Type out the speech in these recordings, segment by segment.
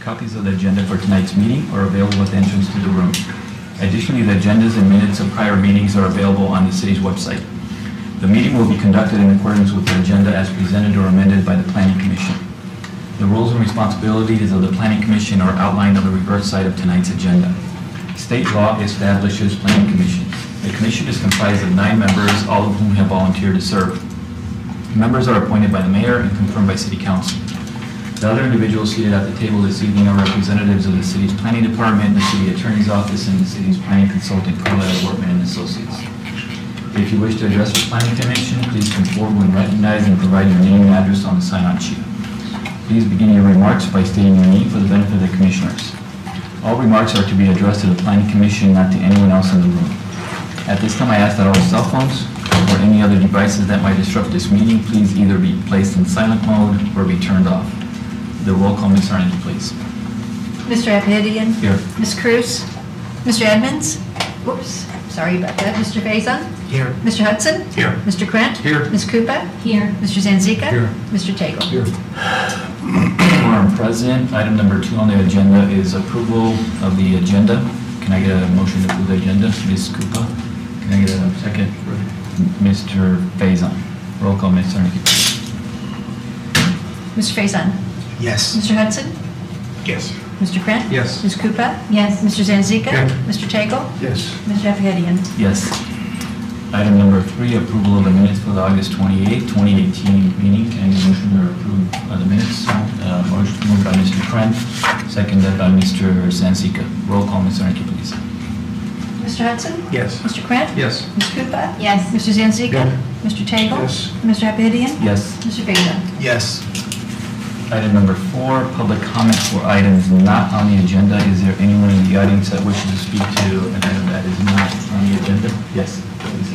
Copies of the agenda for tonight's meeting are available at the entrance to the room. Additionally, the agendas and minutes of prior meetings are available on the city's website. The meeting will be conducted in accordance with the agenda as presented or amended by the Planning Commission. The roles and responsibilities of the Planning Commission are outlined on the reverse side of tonight's agenda. State law establishes Planning Commission. The commission is comprised of 9 members, all of whom have volunteered to serve. Members are appointed by the mayor and confirmed by city council. The other individuals seated at the table this evening are representatives of the city's planning department, the city attorney's office, and the city's planning consultant, Carlisle Workman and Associates. If you wish to address the Planning Commission, please come forward when recognized and provide your name and address on the sign-on sheet. Please begin your remarks by stating your name for the benefit of the commissioners. All remarks are to be addressed to the Planning Commission, not to anyone else in the room. At this time, I ask that all cell phones or any other devices that might disrupt this meeting please either be placed in silent mode or be turned off. The roll call, Ms. Arnett, please. Mr. Abhidian? Here. Ms. Cruz? Mr. Edmonds? Whoops, sorry about that. Mr. Faison? Here. Mr. Hudson? Here. Mr. Krant? Here. Ms. Kupa? Here. Mr. Zanzika? Here. Mr. Tagle? Here. Quorum present. Item number 2 on the agenda is approval of the agenda. Can I get a motion to approve the agenda? Ms. Kupa? Can I get a second? Mr. Faison. Roll call, Ms. Arnett. Mr. Faison? Yes. Mr. Hudson? Yes. Mr. Krant? Yes. Ms. Kupa? Yes. Mr. Zanzika? Here. Mr. Tagle? Yes. Mr. Abhidian? Yes. Item number 3, approval of the minutes for the August 28, 2018 meeting. Any motion to approve the minutes? Motion moved by Mr. Krant, seconded by Mr. Zanzika. Roll call, Ms. Arnett, please. Mr. Hudson? Yes. Mr. Krant? Yes. Ms. Kupa? Yes. Mr. Zanzika? Yeah. Mr. Tagle? Yes. Mr. Abhidian? Yes. Mr. Faison? Yes. Item number 4, public comment for items not on the agenda. Is there anyone in the audience that wishes to speak to an item that is not on the agenda? Yes, please.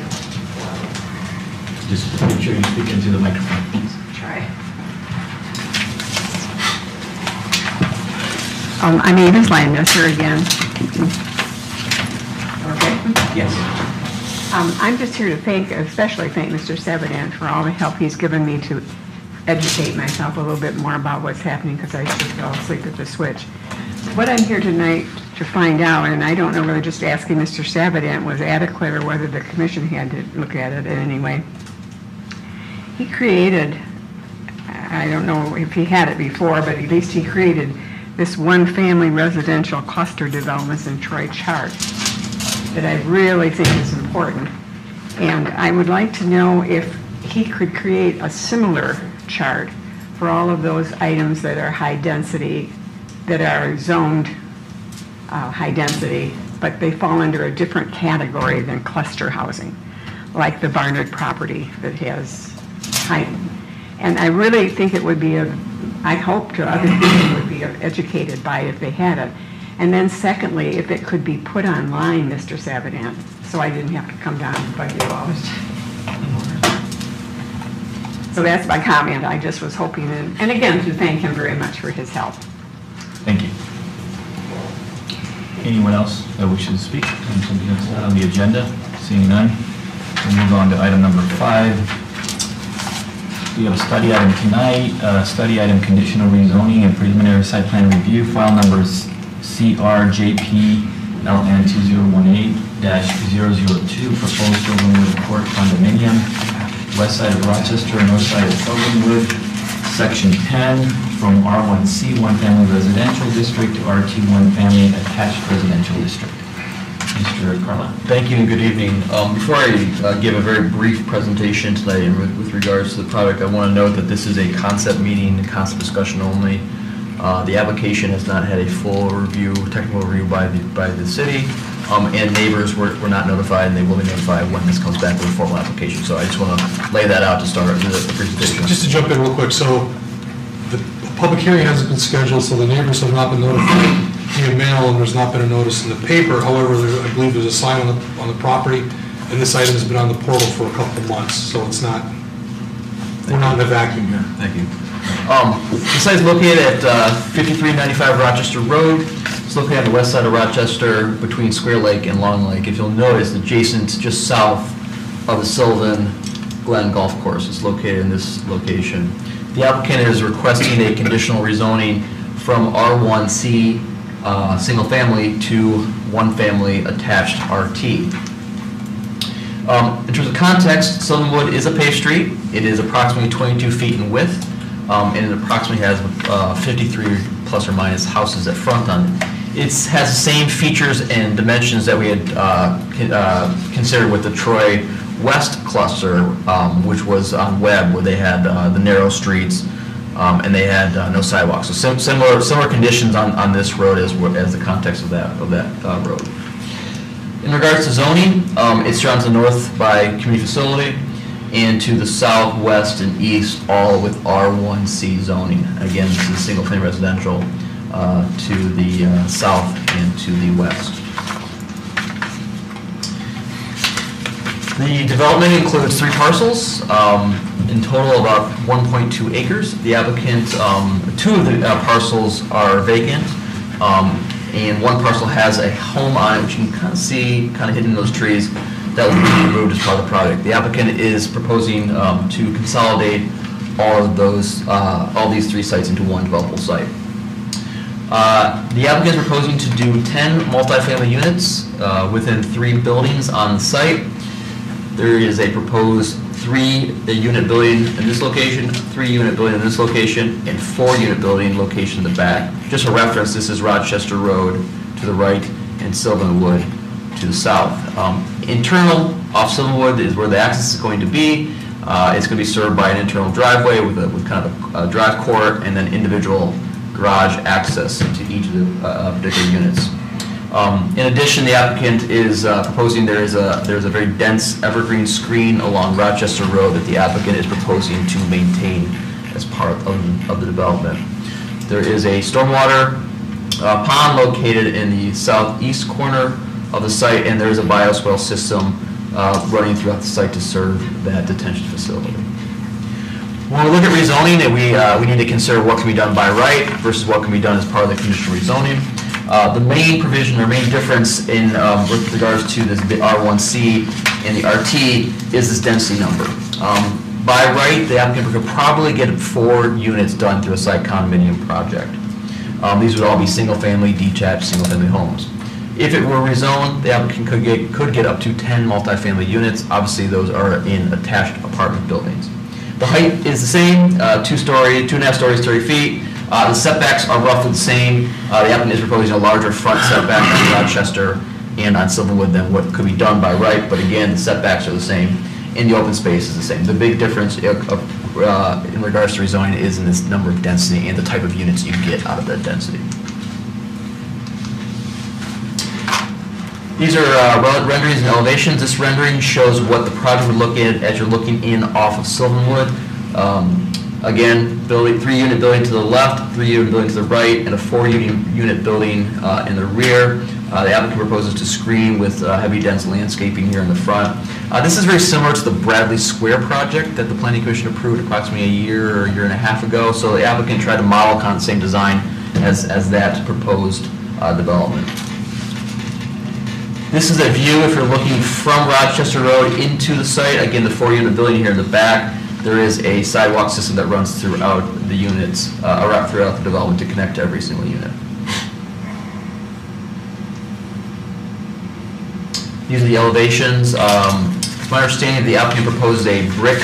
Just make sure you speak into the microphone, please. Try. I'm Eva's line mister again. Okay. Yes. I'm just here to especially thank Mr. Sabadan for all the help he's given me to educate myself a little bit more about what's happening because I just fell asleep at the switch. What I'm here tonight to find out, and I don't know whether just asking Mr. Sabadan was adequate or whether the commission had to look at it anyway. He created, I don't know if he had it before, but at least he created this one-family residential cluster developments in Troy chart that I really think is important. And I would like to know if he could create a similar chart for all of those items that are high density, that are zoned high density, but they fall under a different category than cluster housing, like the Barnard property that has high. And I really think it would be I hope to other people would be educated by it if they had it. And then secondly, if it could be put online, Mr. Sabadan, so I didn't have to come down and bug you all the time. So that's my comment. I just was hoping, and again, to thank him very much for his help. Thank you. Anyone else that wishes to speak on something that's not on the agenda? Seeing none, we'll move on to item number 5. We have a study item tonight, study item conditional rezoning and preliminary site plan review, file numbers CRJP LN 2018-002, proposed Sylvanwood Court condominium, west side of Rochester, north side of Sylvanwood, section 10, from R1C 1 family residential district to RT1 family attached residential district. Mr. Carla. Thank you and good evening. Before I give a very brief presentation today with regards to the project, I want to note that this is a concept meeting, concept discussion only. The application has not had a full review, technical review by the city, and neighbors were not notified, and they will be notified when this comes back with a formal application. So I just want to lay that out to start the presentation. Just to jump in real quick, so the public hearing hasn't been scheduled, so the neighbors have not been notified via mail, and there's not been a notice in the paper. However, I believe there's a sign on the property, and this item has been on the portal for a couple of months, so it's not, we're not in a vacuum here. Thank you. The site is located at 5395 Rochester Road. It's located on the west side of Rochester between Square Lake and Long Lake. If you'll notice, adjacent just south of the Sylvan Glen Golf Course. It's located in this location. The applicant is requesting a conditional rezoning from R1C single family to one family attached RT. In terms of context, Sylvanwood is a paved street. It is approximately 22 feet in width, and it approximately has 53 plus or minus houses at front on it. It has the same features and dimensions that we had considered with the Troy West cluster, which was on Webb, where they had the narrow streets and they had no sidewalks. So similar conditions on this road as the context of that road. In regards to zoning, it's surrounded to the north by community facility, and to the south, west, and east, all with R1C zoning. Again, this is single-family residential to the south and to the west. The development includes 3 parcels, in total about 1.2 acres. The applicant, 2 of the parcels are vacant, and 1 parcel has a home on it, which you can kind of see, kind of hidden in those trees, that will be removed as part of the project. The applicant is proposing to consolidate all these 3 sites into one developable site. The applicant is proposing to do 10 multifamily units within 3 buildings on the site. There is a proposed 3-unit building in this location, 3-unit building in this location, and 4-unit building location in the back. Just for reference, this is Rochester Road to the right and Sylvanwood to the south. Internal off Sylvanwood is where the access is going to be. It's going to be served by an internal driveway with kind of a drive court and then individual garage access to each of the particular units. In addition, the applicant is proposing there's a very dense evergreen screen along Rochester Road that the applicant is proposing to maintain as part of the development. There is a stormwater pond located in the southeast corner of the site, and there is a bioswale system running throughout the site to serve that detention facility. When we look at rezoning, we need to consider what can be done by right versus what can be done as part of the conditional rezoning. The main provision or main difference in with regards to the R1C and the RT is this density number. By right, the applicant could probably get 4 units done through a site condominium project. These would all be single-family, detached, single-family homes. If it were rezoned, the applicant could get up to 10 multifamily units. Obviously, those are in attached apartment buildings. The height is the same, 2.5 stories, 30 feet. The setbacks are roughly the same. The applicant is proposing a larger front setback on Rochester and on Sylvanwood than what could be done by right, but again, the setbacks are the same, and the open space is the same. The big difference in regards to rezoning is in this number of density and the type of units you get out of that density. These are renderings and elevations. This rendering shows what the project would look at as you're looking in off of Sylvanwood. Again, 3-unit building to the left, 3-unit building to the right, and a 4-unit building in the rear. The applicant proposes to screen with heavy dense landscaping here in the front. This is very similar to the Bradley Square project that the Planning Commission approved approximately a year and a half ago. So the applicant tried to model kind of the same design as that proposed development. This is a view if you're looking from Rochester Road into the site. Again, the 4-unit building here in the back. There is a sidewalk system that runs throughout the units, throughout the development to connect to every single unit. These are the elevations. It's my understanding the applicant proposes a brick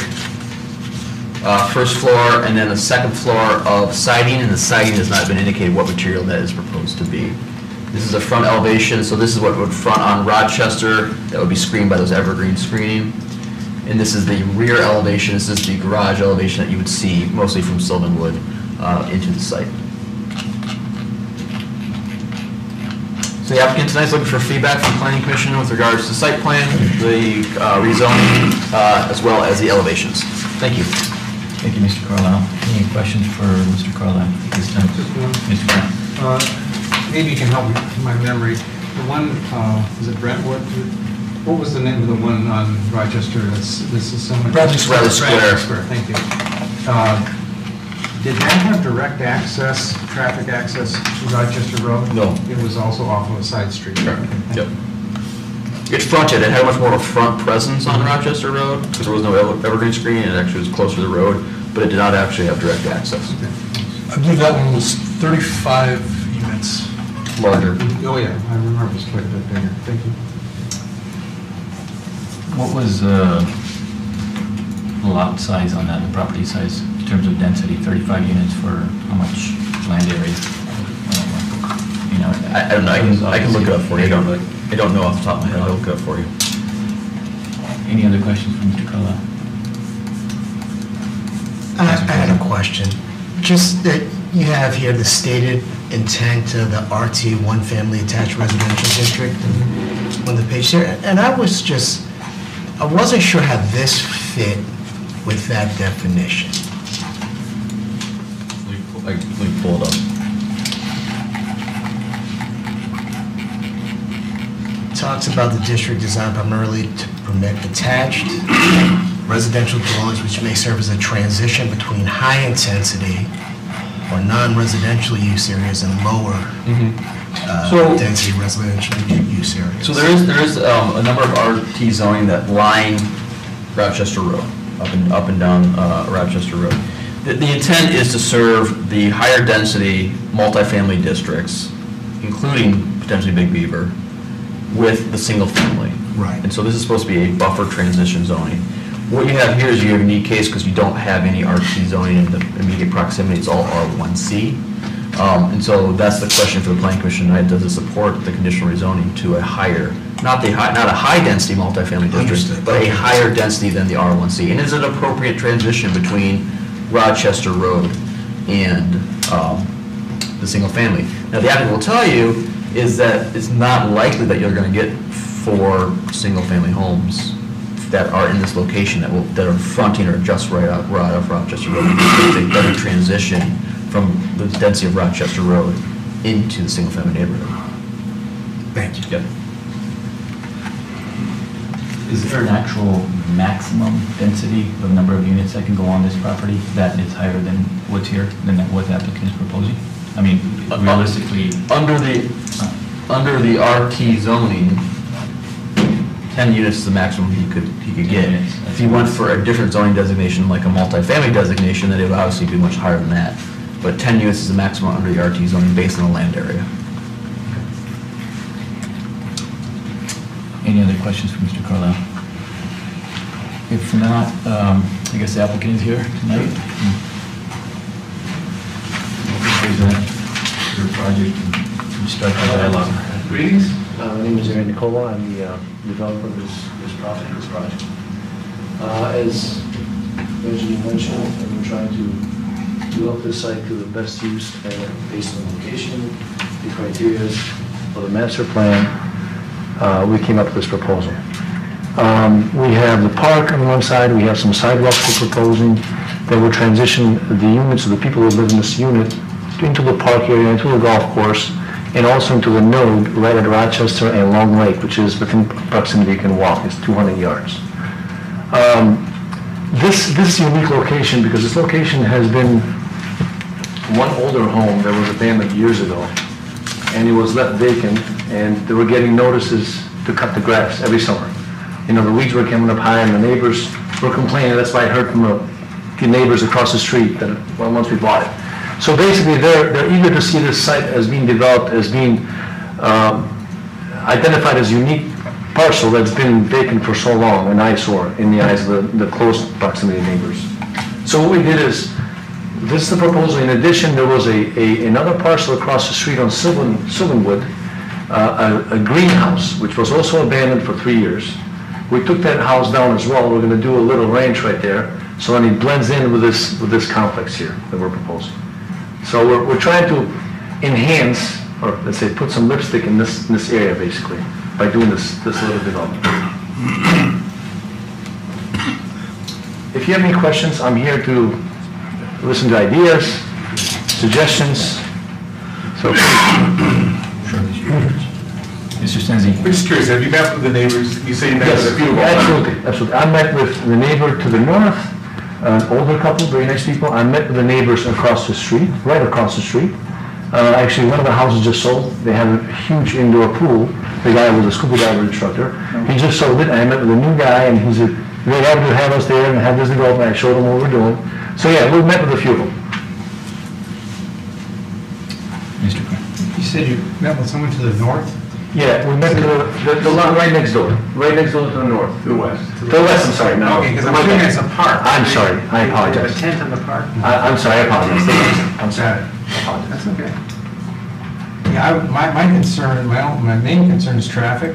first floor and then a second floor of siding, and the siding has not been indicated what material that is proposed to be. This is a front elevation, so this is what would front on Rochester. That would be screened by those evergreen screening. And this is the rear elevation. This is the garage elevation that you would see mostly from Sylvanwood into the site. So the applicant tonight is looking for feedback from the Planning Commission with regards to site plan, the rezoning, as well as the elevations. Thank you. Thank you, Mr. Carlisle. Any questions for Mr. Carlisle at this time? Just one. Mr. Brown. Maybe you can help me with my memory. The one, is it Brentwood? What was the name of the one on Rochester? This is someone. Bradley Square. Bradley Square, thank you. Did that have direct access, traffic access to Rochester Road? No. It was also off of a side street? Sure. Okay, thank Yep. you. It fronted. It had much more of a front presence on Rochester Road because there was no evergreen screen, and it actually was closer to the road, but it did not actually have direct access. Okay. I believe that one was 35 units. Larger. Oh, yeah, I remember it was quite a bit bigger. Thank you. What was the lot size on that, the property size, in terms of density? 35 units for how much land area? You know, I don't know, I can look it up for you. I don't know off the top of my head, I'll look it up for you. Any other questions from Mr. Carlisle? I had a question. Just that you have here the stated intent of the RT One Family Attached Residential District on the page there, and I wasn't sure how this fit with that definition. Let me pull it up. It talks about the district designed primarily to permit attached residential dwellings which may serve as a transition between high-intensity or non-residential use areas and lower So- density residential use areas. So there is a number of RT zoning that line Rochester Road, up and down Rochester Road. The intent is to serve the higher density multifamily districts, including potentially Big Beaver, with the single family. Right. And so this is supposed to be a buffer transition zoning. What you have here is you have a unique case because you don't have any RT zoning in the immediate proximity, it's all R1C. And so that's the question for the Planning Commission tonight, does it support the conditional rezoning to a higher, not a high density multifamily district, Understood. but a higher density than the R1C? And is it an appropriate transition between Rochester Road and the single family? Now, the applicant will tell you is that it's not likely that you're going to get 4 single family homes that are in this location that are fronting or just right off Rochester Road. It's a better transition from the density of Rochester Road into the single family neighborhood. Thank you. Yep. Is there an actual maximum density of number of units that can go on this property that is higher than what's here, than what the applicant is proposing? I mean, realistically, Under the RT zoning, 10 units is the maximum he could get. If he went for a different zoning designation, like a multifamily designation, then it would obviously be much higher than that. But 10 units is the maximum under the RT zoning based on the land area. any other questions for Mr. Carlisle? If not, I guess the applicant is here tonight. Present your project and start the dialogue. Greetings. My name is Aaron Nicola. I'm the developer of this project. As Benjamin mentioned, we're trying to develop this site to the best use based on the location, the criteria for the master plan. We came up with this proposal. We have the park on one side, we have some sidewalks we're proposing that will transition the units of the people who live in this unit into the park area, into the golf course, and also into the node right at Rochester and Long Lake, which is within proximity you can walk. It's 200 yards. This is a unique location because this location has been one older home that was abandoned years ago, and it was left vacant, and they were getting notices to cut the grass every summer. You know, the weeds were coming up high, and the neighbors were complaining. That's why I heard from the neighbors across the street that, well, once we bought it. So basically, they're eager to see this site as being developed, as being identified as unique parcel that's been vacant for so long, an eyesore in the eyes of the close proximity neighbors. So what we did is, this is the proposal. In addition, there was another parcel across the street on Sylvanwood, a greenhouse, which was also abandoned for 3 years. We took that house down as well. We're going to do a little ranch right there, so then it blends in with this complex here that we're proposing. So we're trying to enhance, or let's say put some lipstick in this area basically, by doing this little development. If you have any questions, I'm here to listen to ideas, suggestions. So Mr. Stenzi. I'm just curious, have you met with the neighbors? You say you met with a few of them. absolutely. I met with the neighbor to the north, an older couple, very nice people. I met with the neighbors across the street, right across the street. Actually, one of the houses just sold. They have a huge indoor pool. The guy was a scuba diver instructor. He just sold it. I met with a new guy, and he's very happy to have us there and have this development. I showed him what we're doing. So yeah, we met with a few of them. said you met with someone to the north? Yeah, we met the lot right next door, right next door to the north. To the west. To the west, I'm sorry, no. Okay, because I'm assuming it's a park. I'm sorry, I apologize. A tent in the park? I'm sorry, I apologize. I'm sorry. I apologize. That's okay. Yeah, my concern, my main concern is traffic.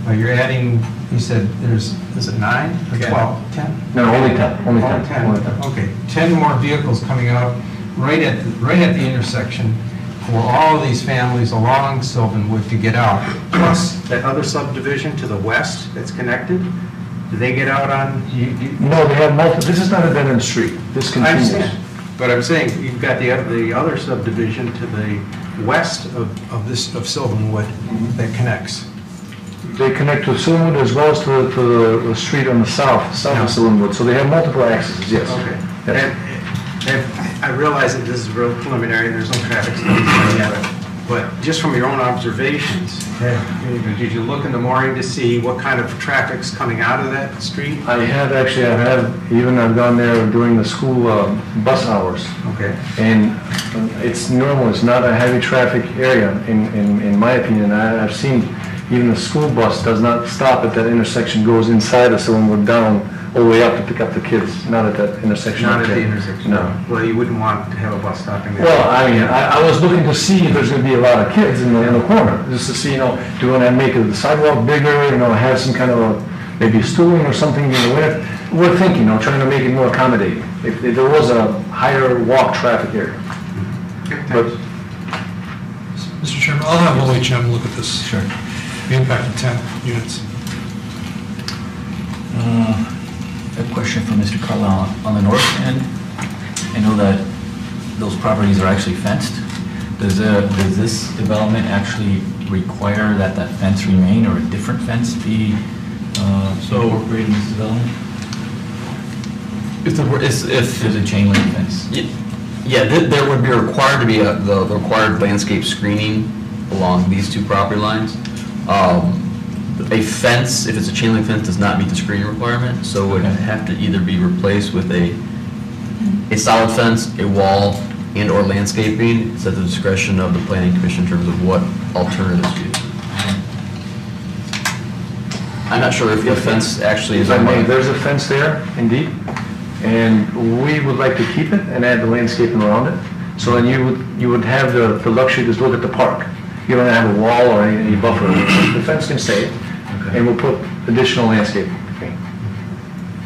You're adding, you said is it 9 or 12, 10? No, only 10, only 10. Only 10, only 10. okay. 10 more vehicles coming out right at the intersection for all of these families along Sylvanwood to get out. Plus that other subdivision to the west that's connected, do they get out on? No, they have multiple, this is not a dead-end street, this I continues. understand, but I'm saying you've got the other subdivision to the west of Sylvanwood that connects. They connect to Sylvanwood as well as to the street on the south of Sylvanwood, so they have multiple accesses, yes. Okay. Yes. And I realize that this is real preliminary and there's no traffic studies yet, but just from your own observations, did you look in the morning to see what kind of traffic's coming out of that street? I've gone there during the school bus hours. Okay. And it's normal, it's not a heavy traffic area, in my opinion. I've seen even the school bus does not stop at that intersection, goes inside of Sylvanwood down all the way up to pick up the kids, not at that intersection. Not at the intersection? No. Well, you wouldn't want to have a bus stopping there? Well, I mean, I was looking to see if there's going to be a lot of kids in the corner, just to see, do you want to make the sidewalk bigger, have some kind of maybe stooling or something, we're thinking, trying to make it more accommodating, if there was a higher walk traffic area. But Mr. Chairman, I'll have OHM look at this. Sure. The impact of 10 units. A question for Mr. Carlisle. On the north end, I know that those properties are actually fenced. Does this development actually require that fence remain or a different fence be incorporated in this development? If there's a chain link fence? Yeah, there would be required to be the required landscape screening along these two property lines. A fence, if it's a chain link fence, does not meet the screening requirement, so it would have to either be replaced with a solid fence, a wall, and or landscaping. It's at the discretion of the planning commission in terms of what alternatives use. I'm not sure if the fence actually is. There's a fence there, indeed, and we would like to keep it and add the landscaping around it. So then you would have the luxury to look at the park. You don't have a wall or any buffer. The fence can stay, and we'll put additional landscape.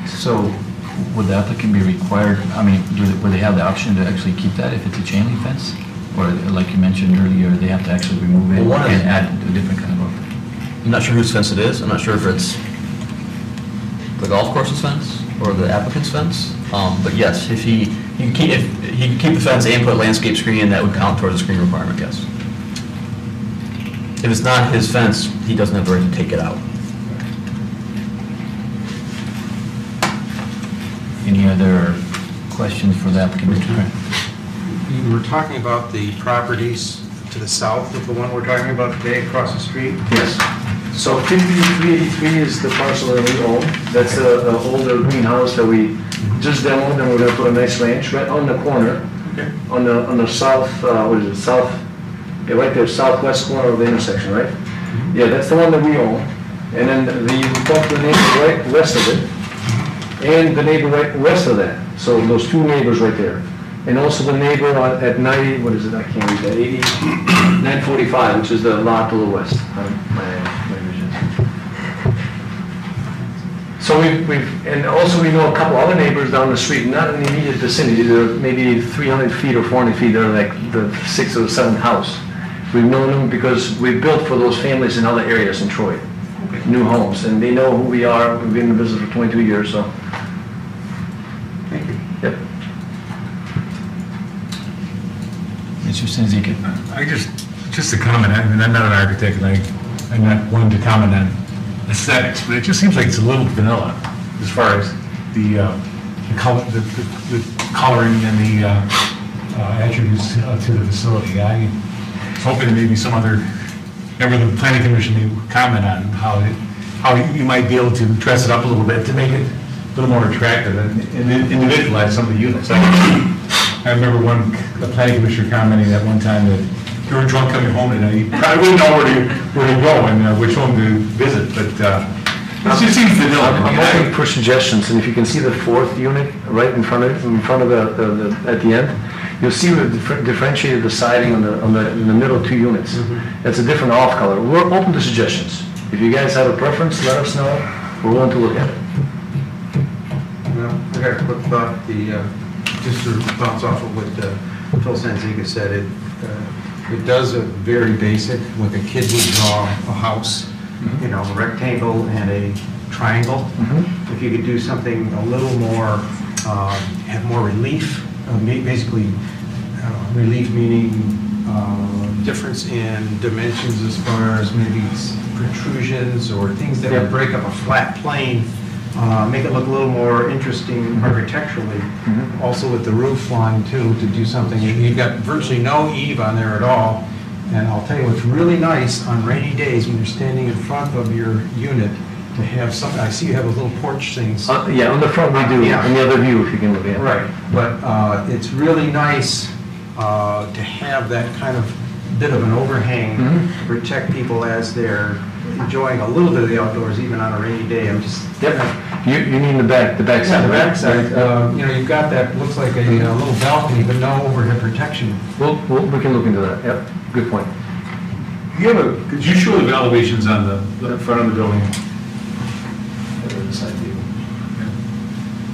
So would the applicant be required, would they have the option to actually keep that if it's a chain link fence? Or like you mentioned earlier, they have to actually remove it and add a different kind of buffer? I'm not sure whose fence it is. I'm not sure if it's the golf course's fence or the applicant's fence. But yes, if he can keep the fence and put landscape screening, that would count towards the screen requirement, yes. If it's not his fence, he doesn't have the right to take it out. Any other questions for the applicant, Mr. Grant? You were talking about the properties to the south of the one we're talking about today, across the street? Yes. So 5383 is the parcel that we own. That's the older greenhouse that we just demoed, and we're going to put a nice ranch right on the corner. Okay. On the south, right there, southwest corner of the intersection, right? Yeah, that's the one that we own. And then we talked to the neighbor right west of it, and the neighbor right west of that. So those two neighbors right there. And also the neighbor at 90, what is it, I can't read that, 945, which is the lot to the west. My vision. So and also we know a couple other neighbors down the street, not in the immediate vicinity, they're maybe 300 feet or 400 feet, they're like the 6th or 7th house. We've known them because we built for those families in other areas in Troy, new homes, and they know who we are. We've been in the business for 22 years, so. Thank you. Yep. Mr. Sinzik. I just a comment. I mean, I'm not an architect, and I'm not one to comment on aesthetics, but it just seems like it's a little vanilla as far as the coloring and the attributes to the facility. I was hoping that maybe some other member of the planning commission would comment on how you might be able to dress it up a little bit to make it a little more attractive and individualize some of the units. I remember the planning commissioner commenting at one time that you were drunk coming home tonight, you probably wouldn't know where to go and which home to visit, but it just seems vanilla. I'm looking for suggestions, and if you can see the fourth unit right in front of the at the end, you'll see we've differentiated the siding in the middle two units. It's a different off color. We're open to suggestions. If you guys have a preference, let us know. We're willing to look at it. Well, I got a quick thought, just to bounce off of what Phil Sanzica said, it does a very basic, what the kid would draw, a house, you know, a rectangle and a triangle. If you could do something a little more, have more relief, basically relief meaning difference in dimensions as far as maybe protrusions or things that would break up a flat plane, make it look a little more interesting architecturally. Also with the roof line too, to do something. You've got virtually no eave on there at all. And I'll tell you what's really nice on rainy days when you're standing in front of your unit to have something. I see you have those little porch things. Yeah, on the front we do. On the other view, if you can look at it. Right, but it's really nice to have that kind of bit of an overhang to protect people as they're enjoying a little bit of the outdoors, even on a rainy day. I'm just. You mean the back side? Yeah, the back side. You know, you've got that, looks like a little balcony, but no overhead protection. We can look into that. Yep, good point. Could you show the elevations on the front of the building?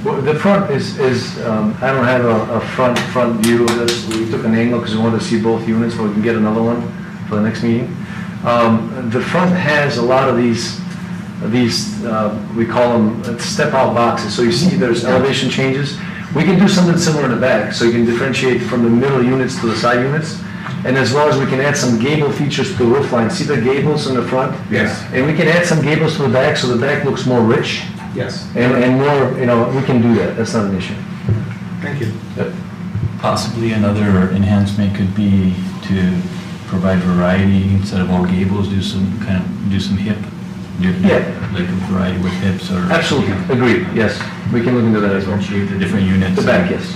Well, the front is I don't have a front view of this. We took an angle because we wanted to see both units, but we can get another one for the next meeting. The front has a lot of these we call them step-out boxes. So you see there's elevation changes. We can do something similar in the back, so you can differentiate from the middle units to the side units. And as well as we can add some gable features to the roof line. See the gables in the front? Yes. And we can add some gables to the back, so the back looks more rich. Yes. And more, you know, we can do that. That's not an issue. Thank you. Yep. Possibly another enhancement could be to provide variety instead of all gables, do some hip, like a variety with hips or. Absolutely, agreed, yes. We can look into that as well. Differentiate the different units. The back, yes.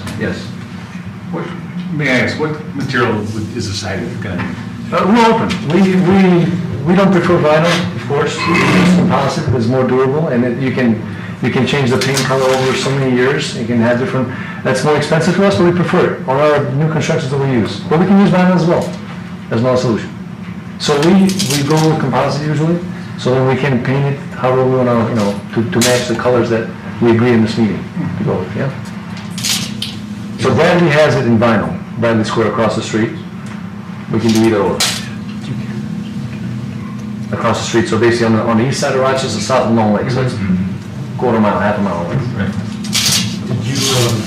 May I ask, what material is the siding going to be? We're open. We don't prefer vinyl, of course. It's composite, it's more durable, and you can change the paint color over so many years. You can have different. That's more expensive for us, but we prefer it on our new constructions that we use. But we can use vinyl as well, as another solution. So we go with composite usually, so then we can paint it however we want to, to match the colors that we agree in this meeting to go with. Yeah. So Bradley has it in vinyl. Bradley Square across the street. We can do either or. Across the street, so basically on the east side of Rochester, south of Long Lake, so it's quarter mile, half a mile away. Right. Did you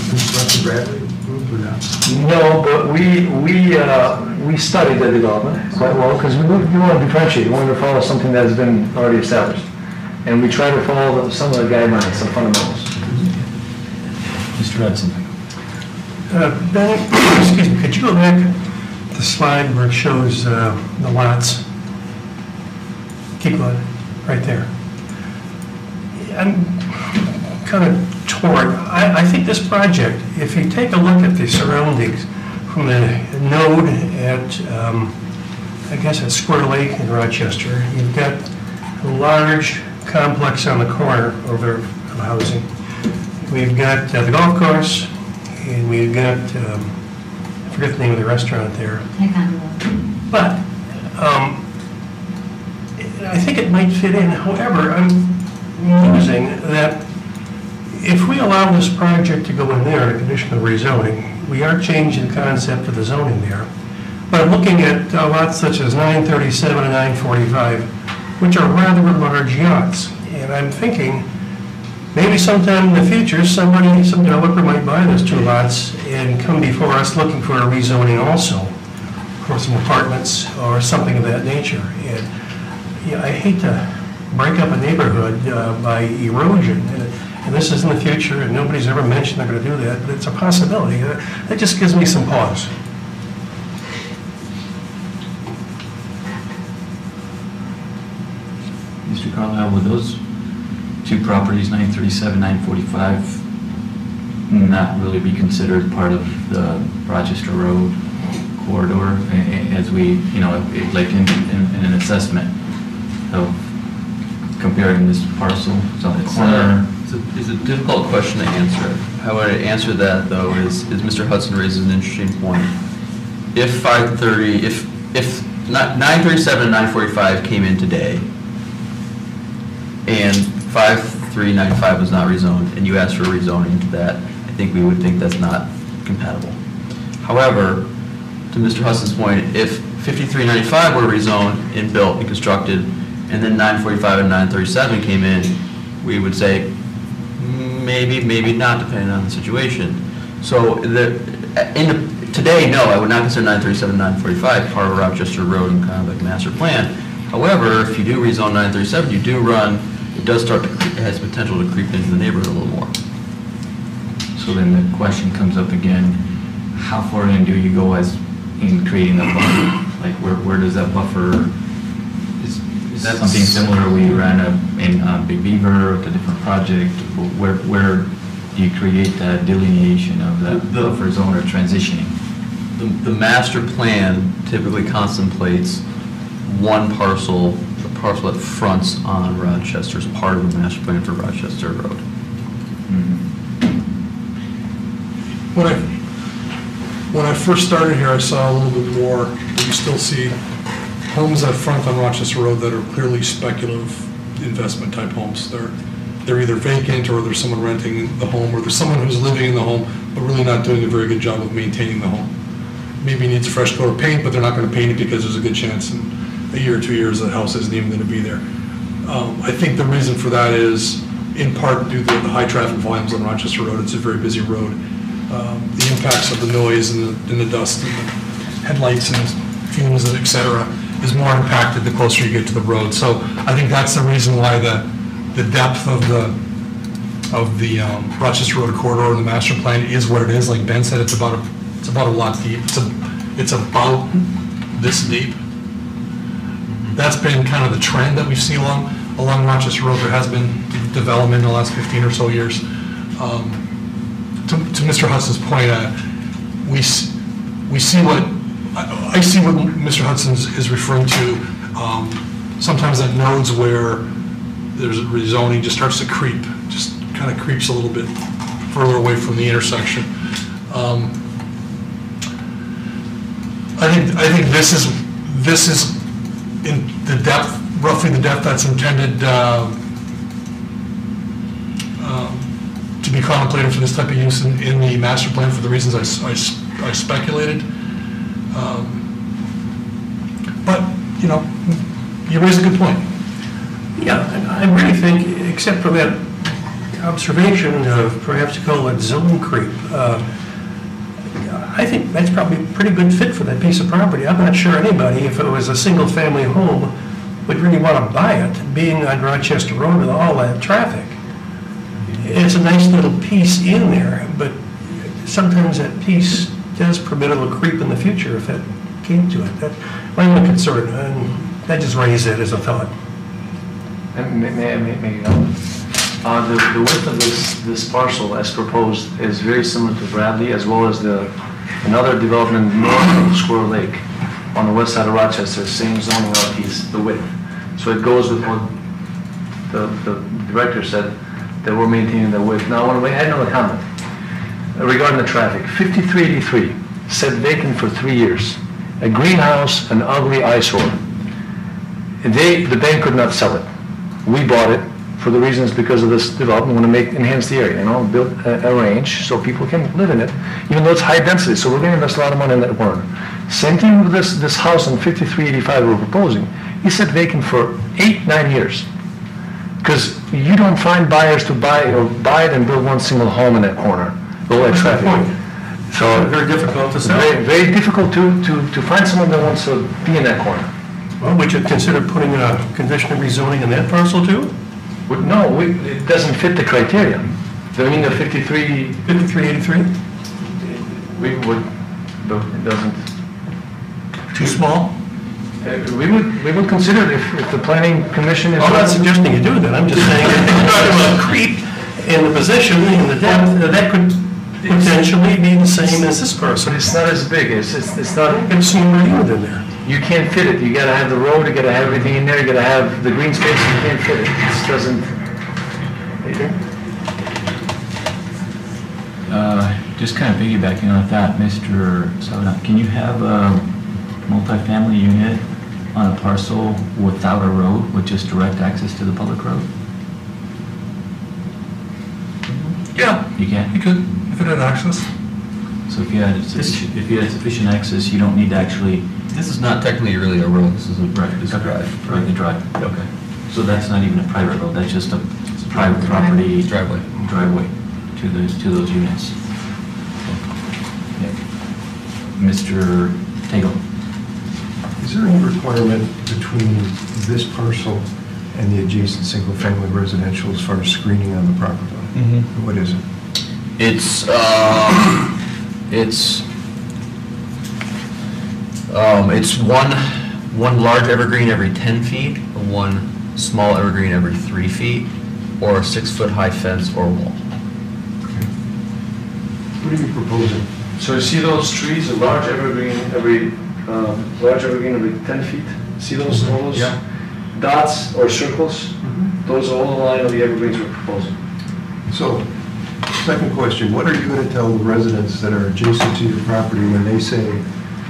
construct the Bradley group or not? No, but we studied the development quite well because we want to differentiate. We want to follow something that has been already established, and we try to follow some of the guidelines, some fundamentals. Mr. Hudson. Ben, excuse me, could you go back the slide where it shows the lots? Keep going, right there. I'm kind of torn. I think this project, if you take a look at the surroundings from the node at, I guess at Square Lake in Rochester, you've got a large complex on the corner over of housing. We've got the golf course, and we've got, I forget the name of the restaurant there. But I think it might fit in. However, I'm musing that if we allow this project to go in there in a conditional rezoning, we are changing the concept of the zoning there. But I'm looking at lots such as 937 and 945, which are rather large yachts. And I'm thinking, maybe sometime in the future, some developer might buy those two lots and come before us looking for a rezoning also, for some apartments or something of that nature. And I hate to break up a neighborhood by erosion, and this is in the future, and nobody's ever mentioned they're going to do that, but it's a possibility. That just gives me some pause. Mr. Carlisle, would those two properties, 937, 945, not really be considered part of the Rochester Road corridor as we, like in an assessment of comparing this parcel to the corner? It's a difficult question to answer. How I would answer that, though, is Mr. Hudson raises an interesting point. If 530, if 937 and 945 came in today, and 5395 was not rezoned, and you asked for rezoning to that, I think we would think that's not compatible. However, to Mr. Hudson's point, if 5395 were rezoned and built and constructed, and then 945 and 937 came in, we would say, maybe, maybe not, depending on the situation. So today, no, I would not consider 937, 945 part of Rochester Road and kind of like master plan. However, if you do rezone 937, you do run, it does start to, it has potential to creep into the neighborhood a little more. So then the question comes up again, how far in do you go as in creating a buffer? Like where does that buffer, is that something similar we ran in Big Beaver with a different project? Where do you create that delineation of that buffer zone or transitioning? The master plan typically contemplates one parcel, the parcel that fronts on Rochester as part of the master plan for Rochester Road. When I first started here, I saw a little bit more. You still see homes that front on Rochester Road that are clearly speculative investment type homes. They're either vacant, or there's someone renting the home, or there's someone who's living in the home but really not doing a very good job of maintaining the home. Maybe needs a fresh coat of paint, but they're not going to paint it because there's a good chance in a year or 2 years that house isn't even going to be there. I think the reason for that is in part due to the high traffic volumes on Rochester Road. It's a very busy road. The impacts of the noise and the dust and the headlights and fumes, et cetera, is more impacted the closer you get to the road. So I think that's the reason why the depth of the Rochester Road corridor in the master plan is what it is. Like Ben said, it's about a lot deep. It's about this deep. That's been kind of the trend that we've seen along Rochester Road. There has been development in the last 15 or so years. To Mr. Hudson's point, I see what Mr. Hudson is referring to. Sometimes at nodes where there's rezoning just starts to creep, just kind of creeps a little bit further away from the intersection. I think this is in the depth, roughly the depth that's intended to be contemplated for this type of use in the master plan for the reasons I speculated. But, you raise a good point. Yeah, I really think, except for that observation of perhaps you call it zone creep, I think that's probably a pretty good fit for that piece of property. I'm not sure anybody, if it was a single-family home, would really want to buy it, being on Rochester Road with all that traffic. It's a nice little piece in there, but sometimes that piece does permit a little creep in the future if it came to it. That's my only concern, and I just raised it as a thought. May the width of this parcel as proposed is very similar to Bradley, as well as another development north of Squirrel Lake on the west side of Rochester, same zoning lot piece, the width. So it goes with what the director said, that we're maintaining the width. Now, I want to add another comment regarding the traffic. 5383 said vacant for 3 years. A greenhouse, an ugly eyesore. The bank could not sell it. We bought it for the reasons because of this development. We want to enhance the area, build a range so people can live in it, even though it's high density. So we're going to invest a lot of money in that corner. Same thing with this house on 5385 we're proposing. He said vacant for 8-9 years. Because you don't find buyers to buy it and build one single home in that corner. All that traffic. So very difficult to sell. Very difficult to find someone that wants to be in that corner. Well, would you consider putting a condition of rezoning in that parcel too? No, it doesn't fit the criteria. I mean, the 5383. We would, but it doesn't. Too small? We would consider it if the planning commission is. I'm not suggesting you do that. I'm just saying if you're talking about creep in the position, in the depth, that could potentially be the same as this parcel. It's not as big, it's not, It's more unit in there. you can't fit it, you gotta have the road, you gotta have everything in there, you gotta have the green space, you can't fit it, it doesn't. Just kind of piggybacking on that, Mr. Salvador, can you have a multifamily unit on a parcel without a road, with just direct access to the public road? Yeah, You can? you could, if it had access. So if you had sufficient access, you don't need to actually... This is not technically really a road, this is a Right, this is a okay. drive. Right, the drive, okay. So that's not even a private road, that's just a private property... Driveway. Driveway to those units. Yeah. Mr. Tagle? Is there any requirement between this parcel and the adjacent single-family residential as far as screening on the property line? What is it? It's one large evergreen every 10 feet, or one small evergreen every 3 feet, or a 6-foot-high fence or wall. What are you proposing? So you see those trees, a large evergreen every 10 feet? See those, all those dots or circles? Those are all the line of the evergreens we're proposing. So, second question, what are you going to tell the residents that are adjacent to your property when they say,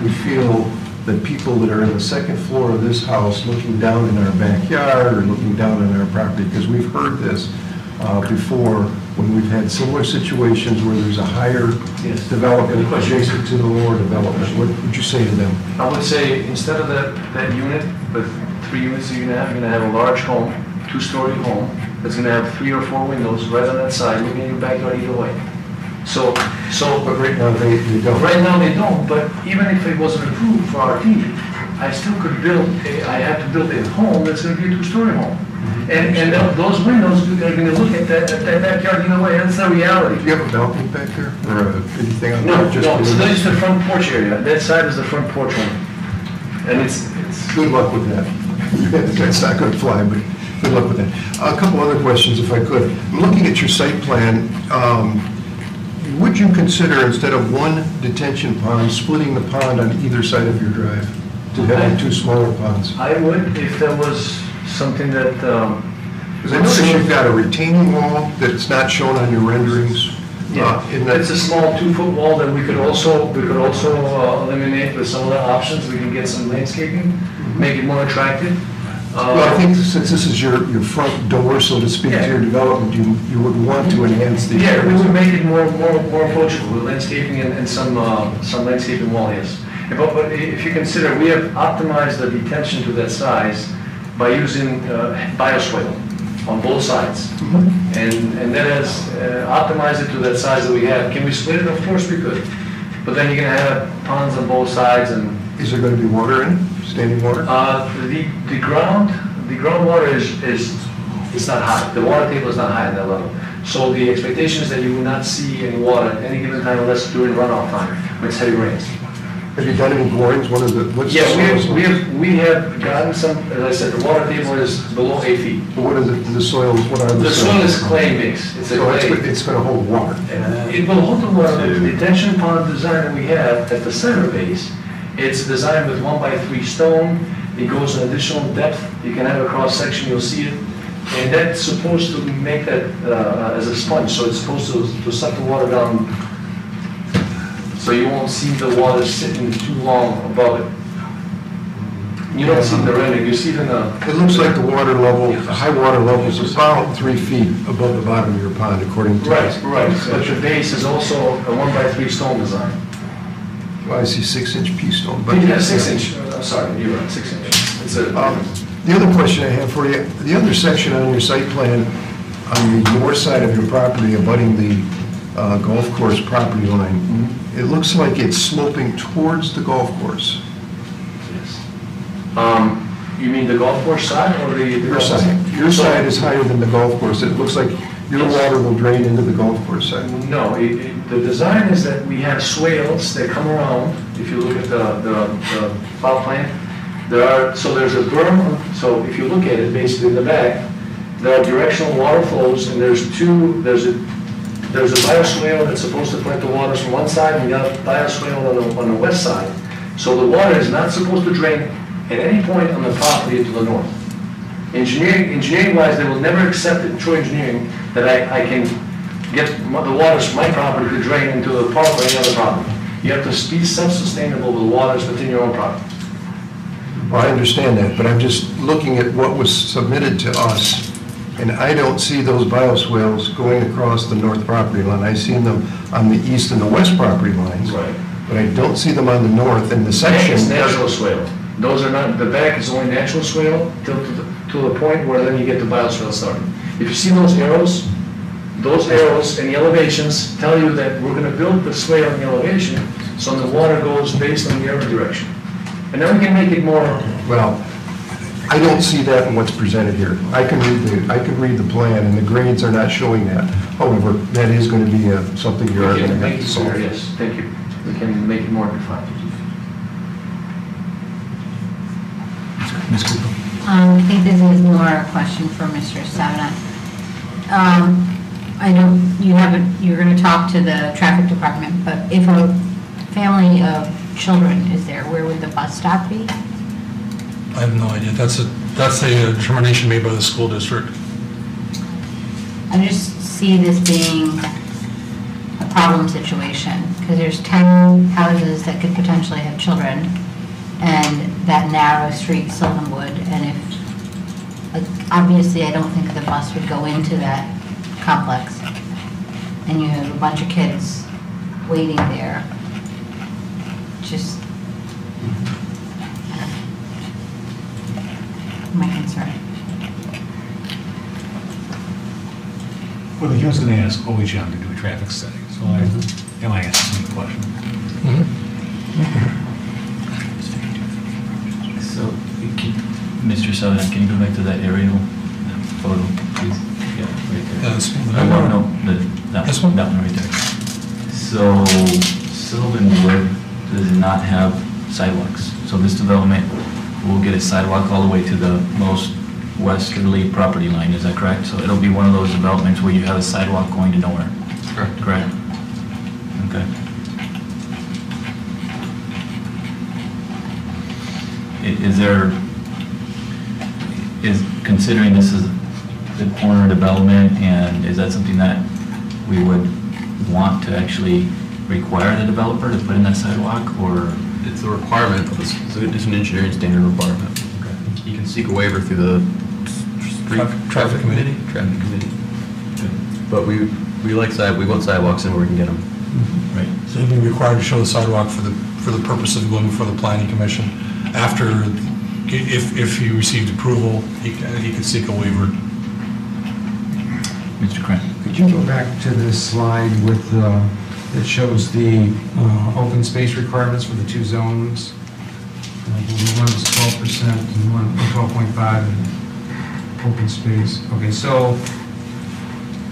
we feel that people that are in the second floor of this house looking down in our backyard or looking down on our property, because we've heard this before when we've had similar situations where there's a higher development adjacent to the lower development. What would you say to them? I would say, instead of that unit, the 3 units you're gonna have a large home, 2-story home, that's gonna have 3 or 4 windows right on that side, looking at your backyard either way. So, But right now, they don't. right now they don't, but even if it wasn't approved for RT, I still could I have to build a home that's gonna be a 2-story home. And those windows, they're gonna look at that backyard either way, that's the reality. Do you have a balcony back there, or anything on No, there? no, so that's the front porch area, that side is the front porch one. And it's. Good luck with that. That's not going to fly, but good luck with that. A couple other questions, if I could. I'm looking at your site plan. Would you consider, instead of one detention pond, splitting the pond on either side of your drive to have 2 smaller ponds? I would, if there was something that, Because I notice you've got a retaining wall that's not shown on your renderings. it's a small 2-foot wall that we could also eliminate with some other options. We can get some landscaping, make it more attractive. Well, I think since this is your front door, so to speak, to your development, you would want to enhance the... Yeah, we would make it more approachable with landscaping and some landscaping wall, yes. But if you consider, we have optimized the detention to that size by using bioswale on both sides. And that has optimized it to that size that we have. Can we split it? Of course we could. But then you're gonna have ponds on both sides and... Is there going to be water in it, standing water? The groundwater is not high. The water table is not high at that level. So the expectation is that you will not see any water at any given time unless during runoff time, when it's heavy rains. Have you done any borings? What's the soil? We have gotten some, as I said, the water table is below 8 feet. What is it, the soils, what are the The soils? soil is clay mix. It's a So clay. it's going to hold water. It will hold the water. The detention pond design that we have at the center base, it's designed with 1x3 stone. It goes an additional depth. You can have a cross section, you'll see it. And that's supposed to make that as a sponge, so it's supposed to suck the water down, so you won't see the water sitting too long above it. You don't see the rendering, you see it in the... It looks like the water level, the high water level is about 3 feet above the bottom of your pond, according to... Right. But the base is also a 1x3 stone design. Well, I see 6-inch pea stone. But you have 6-inch, I'm sorry, you're right, 6 inch. It's a... The other question I have for you, the other section on your site plan, on the north side of your property abutting the golf course property line, it looks like it's sloping towards the golf course. Yes. You mean the golf course side or the... Your side. Your side is higher than the golf course. It looks like your water will drain into the golf course side. No, the design is that we have swales that come around. If you look at the plot plan, there's a berm, so if you look at it, basically in the back, there are directional water flows, and there's a there's a bioswale that's supposed to collect the waters from one side, and the other bioswale on the west side. So the water is not supposed to drain at any point on the property to the north. Engineering-wise, they will never accept it, true engineering, that I can get the waters from my property to drain into the park or any other property. You have to be self-sustainable with the waters within your own property. Well, I understand that, but I'm just looking at what was submitted to us, and I don't see those bioswales going across the north property line. I see them on the east and the west property lines. Right. But I don't see them on the north, and the section... It's natural swale. Those are not, the back is only natural swale to the point where then you get the bioswale started. If you see those arrows and the elevations tell you that we're going to build the swale in the elevation, so the water goes based on the arrow direction. And then we can make it more... Well, I don't see that in what's presented here. I can read the plan, and the grades are not showing that. However, that is going to be something you're going to have to solve. Yes, thank you. We can make it more defined. Ms. Cooper? I think this is more a question for Mr. Savanat. I know you're going to talk to the traffic department, but if a family of children is there, where would the bus stop be? I have no idea. That's a determination made by the school district. I just see this being a problem situation, because there's 10 houses that could potentially have children, and that narrow street, Sylvanwood, and if, like, obviously I don't think the bus would go into that complex, and you have a bunch of kids waiting there, just, my concern. Well, he was going to ask OHM to do a traffic study, so am I asking the question? So, Mr. Sutherland, can you go back to that aerial photo, please? Yeah, right there. That one right there. So, Sylvanwood does not have sidewalks. So this development will get a sidewalk all the way to the most westerly property line, is that correct? So it'll be one of those developments where you have a sidewalk going to nowhere. Correct. Correct. Okay. Considering this is the corner development, and is that something that we would want to actually require the developer to put in that sidewalk, or? It's a requirement, it's an engineering standard requirement. Okay. You can seek a waiver through the traffic committee. Traffic committee. Okay. But we want sidewalks in where we can get them. Right. So he'd be required to show the sidewalk for the purpose of going before the planning commission. After, if he received approval, he could seek a waiver. Mr. Krant. Could you go back to this slide with that shows the open space requirements for the two zones? One is 12% and one 12.5 open space. Okay, so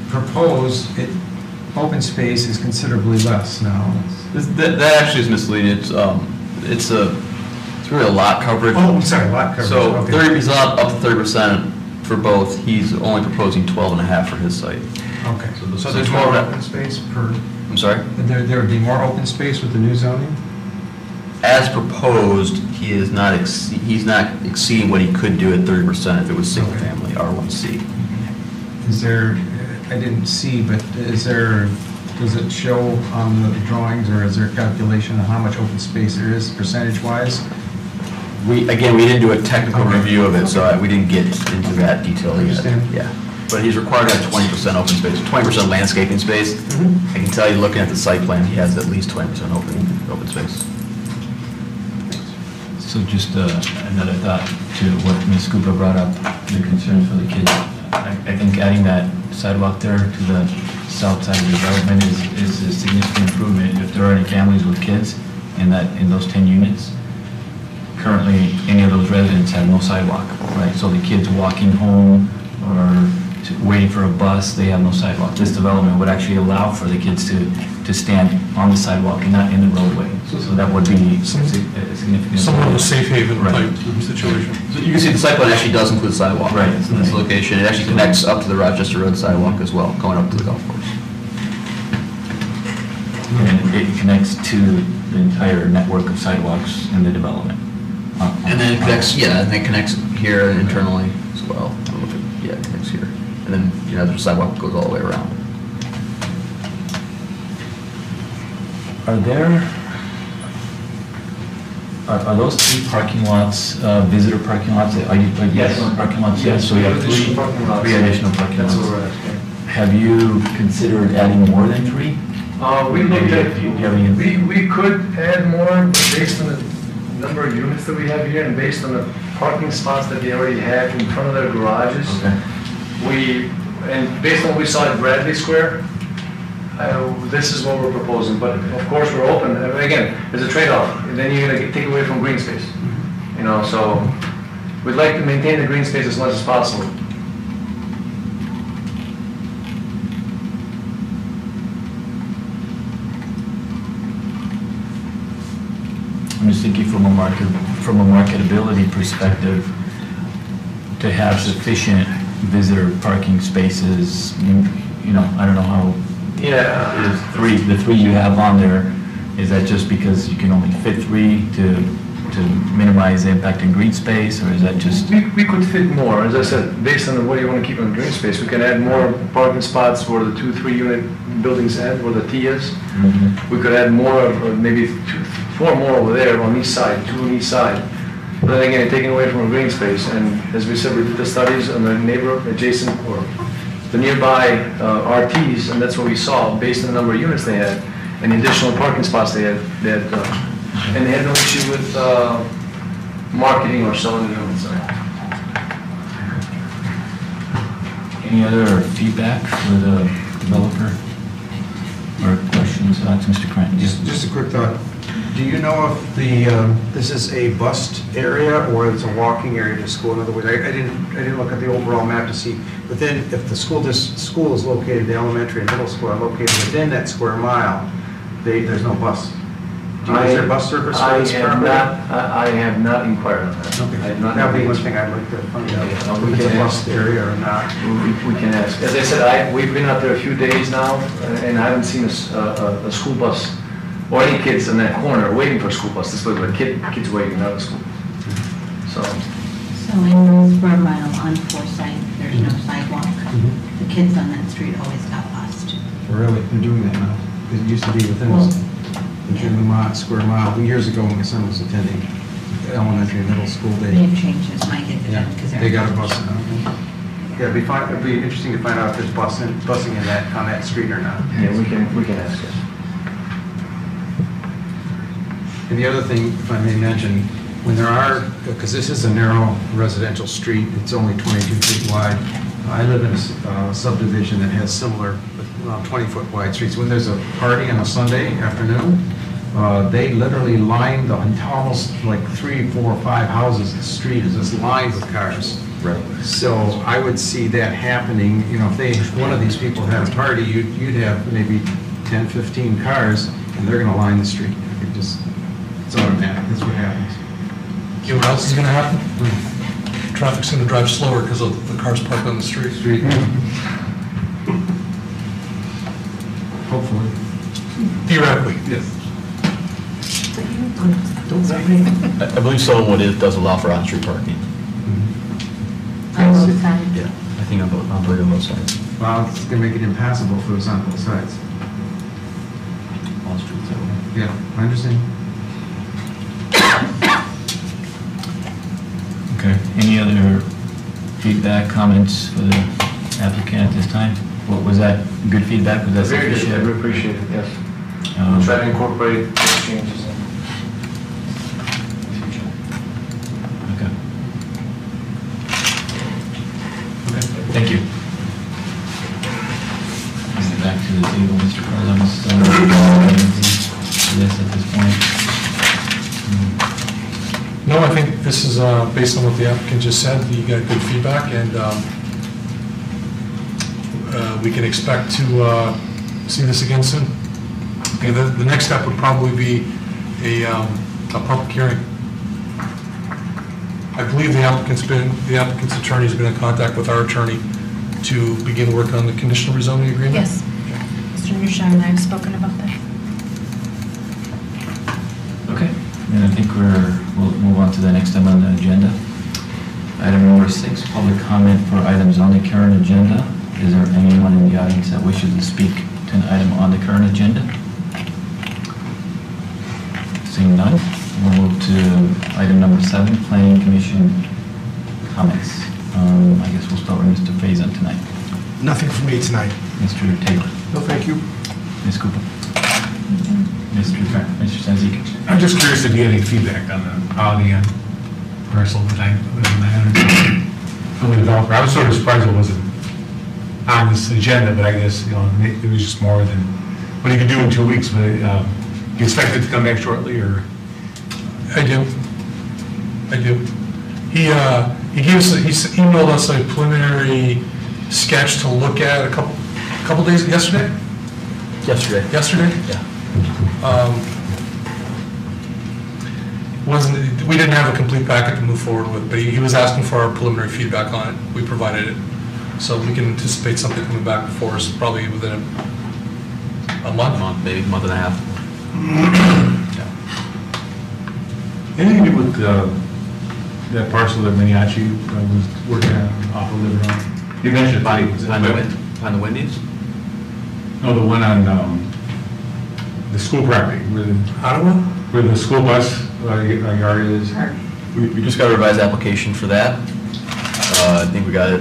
proposed open space is considerably less now. That actually is misleading. It's really a lot coverage. Oh, I'm sorry, lot coverage. So okay. 30% up to 30% for both. He's only proposing 12.5 for his site. Okay, so there's more open space per... I'm sorry? There would be more open space with the new zoning? As proposed, he's not exceeding what he could do at 30% if it was single family, R1C. Is there, I didn't see, but is there, does it show on the drawings, or is there a calculation of how much open space there is percentage-wise? We didn't do a technical review of it, so we didn't get into that detail yet. Yeah. But he's required to have 20% open space, 20% landscaping space. I can tell you, looking at the site plan, he has at least 20% open space. So just another thought to what Ms. Cooper brought up, the concerns for the kids. I think adding that sidewalk there to the south side of the development is a significant improvement. If there are any families with kids in those 10 units, currently any of those residents have no sidewalk, right? So the kids walking home or waiting for a bus, they have no sidewalk. This development would actually allow for the kids to stand on the sidewalk and not in the roadway. So that would be a significant... Somewhat of a safe haven right. type situation. So you can see the site plan actually does include sidewalk. Right. In this location. It actually connects up to the Rochester Road sidewalk as well, going up to the golf course. it connects to the entire network of sidewalks in the development. And then it connects, yeah, and then it connects here internally as well. I don't know if it- Yeah, it connects here. And then, you know, the sidewalk goes all the way around. Are those 3 parking lots, visitor parking lots? Are you, like, Yes. parking lots? Yes, So we have additional parking lots. 3 additional parking That's lots. what we're asking. Have you considered adding more than 3? We looked at, Do you have any- we could add more based on the number of units that we have here and based on the parking spots that they already have in front of their garages. Okay. And based on what we saw at Bradley Square, this is what we're proposing, but of course, we're open. Again, there's a trade-off, and then you're gonna take away from green space. You know, so we'd like to maintain the green space as much as possible. I'm just thinking from a marketability perspective, to have sufficient visitor parking spaces, you know, I don't know how. Yeah. The 3 you have on there, is that just because you can only fit 3 to minimize the impact in green space, or is that just? We could fit more, as I said, based on what you want to keep in green space. We can add more parking spots where the 2-3 unit buildings end, where the T is. We could add more, maybe 4 more over there on each side, 2 on each side. But then again, taking away from a green space, and as we said, we did the studies on the neighbor adjacent, or the nearby RTs, and that's what we saw, based on the number of units they had, and the additional parking spots they had, and they had no issue with marketing or selling the units. Any other feedback for the developer? Or questions to Mr. Cranton? Just a quick thought. Do you know if this is a bused area or it's a walking area to school? In other words, I didn't look at the overall map to see, within, if the school is located, the elementary and middle school are located within that square mile, there's no bus. Do you know, is there bus service for this property? I have not inquired on that. Okay. I have not. That would be one thing I'd like to find out, if it's a bused area or not. We can ask. As I said, we've been out there a few days now, and I haven't seen a school bus or any kids in that corner waiting for a school bus. This was like kids waiting out of school. So in the square mile on Forsyth, there's no sidewalk. The kids on that street always got bused. Really, they're doing that now. It used to be within the square mile. Years ago, when my son was attending elementary and middle school, They've changed this, my kids didn't, because they got a bus now. Yeah, it'd be interesting to find out if there's busing in on that street or not. yeah, we can ask it. And the other thing, if I may mention, when there are, because this is a narrow residential street, it's only 22 feet wide. I live in a subdivision that has similar 20-foot wide streets. When there's a party on a Sunday afternoon, they literally line almost like 3, 4, 5 houses. The street is just lined with cars. Right. So I would see that happening, you know, if one of these people had a party, you'd have maybe 10, 15 cars, and they're gonna line the street. It's automatic, that's what happens. You know what else is gonna happen? Traffic's gonna drive slower because of the cars parked on the street. Hopefully. Theoretically. Yes. I believe Sylvanwood does allow for on-street parking. On both sides. Yeah, I think on both sides. Well, it's gonna make it impassable for us on both sides. On streets, that way. Yeah, I understand. Okay. Any other feedback, comments for the applicant at this time? What was that, good feedback? Was that Very good, sufficient? we appreciate it, yes. We'll try to incorporate those changes in. Okay. Okay, thank you. Back to the table, Mr. Carlos. This at this point. No, I think this is based on what the applicant just said. You got good feedback, and we can expect to see this again soon. Okay, the next step would probably be a public hearing. I believe the applicant's attorney's been in contact with our attorney to begin work on the conditional rezoning agreement. Yes. Mr. Nusha and I have spoken about that. And I think we'll move on to the next item on the agenda. Item number 6, public comment for items on the current agenda. Is there anyone in the audience that wishes to speak to an item on the current agenda? Seeing none, we'll move to item number 7, planning commission comments. I guess we'll start with Mr. Faison tonight. Nothing for me tonight. Mr. Taylor. No, thank you. Ms. Cooper. Mr. Sanzik. I'm just curious if you had any feedback on the Holiday Inn parcel that I from the developer. I was sort of surprised it wasn't on this agenda, but I guess, you know, it was just more than what you could do in 2 weeks, but you expect it to come back shortly, or? I do. He emailed us a preliminary sketch to look at a couple days, yesterday? Yesterday. Yesterday? Yeah. We didn't have a complete packet to move forward with, but he was asking for our preliminary feedback on it. We provided it. So we can anticipate something coming back before us probably within a month. Maybe a month and a half. Anything to do with that parcel that Miniachi was working on off of Liver Road? You mentioned Behind the Wendy's? No, the one on the school property, Ottawa? where the school bus yard is. We just got a revised application for that. I think we got it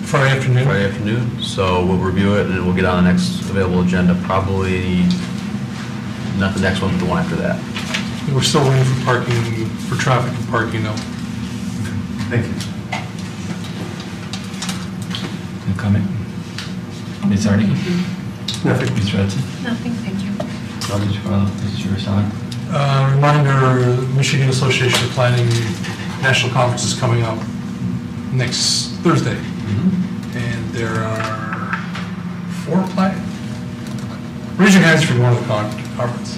Friday afternoon, so we'll review it and we'll get on the next available agenda, probably not the next one, but the one after that. We're still waiting for parking, for traffic and parking though. Thank you. No comment? Ms. Zarnicki? Nothing. Mr. Hudson? Nothing, thank you. Mr. Ursulou? Reminder, Michigan Association of Planning National Conference is coming up next Thursday. And there are 4 planning. Raise your hands if you're going to the conference.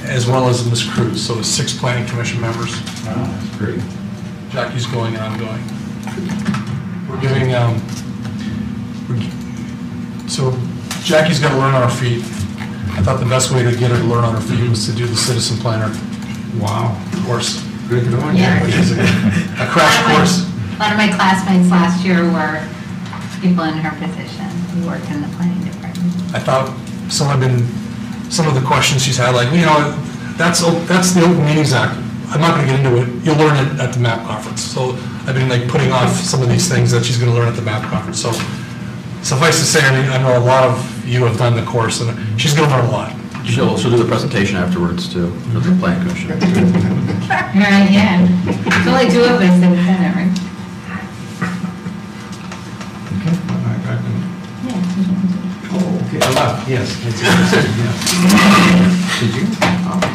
As well as Ms. Cruz, so it's 6 planning commission members. Wow, that's great. Jackie's going and I'm going. We're giving, so Jackie's got to learn on her feet. I thought the best way to get her to learn on her feet was to do the citizen planner. Wow. Course. Good going, Yeah. A crash course. A lot of my classmates last year were people in her position who worked in the planning department. I thought some of the questions she's had, like, you know, that's the Open Meetings Act. I'm not going to get into it. You'll learn it at the MAP conference. So I've been like putting off some of these things that she's going to learn at the MAP conference. So suffice to say, I mean, I know a lot of you have done the course, and she's going to learn a lot. She'll do the presentation afterwards too, for the planning commission. Right, yeah. There's only 2 of us in the Senate, right? Oh, okay, I left, yes. Did you?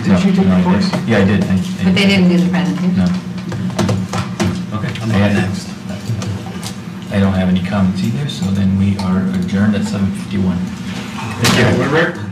Did you take the course? Yeah, I did, thank you. But they didn't do the presentation. No. Okay, next. I don't have any comments either, so then we are adjourned at 7:51. Thank you.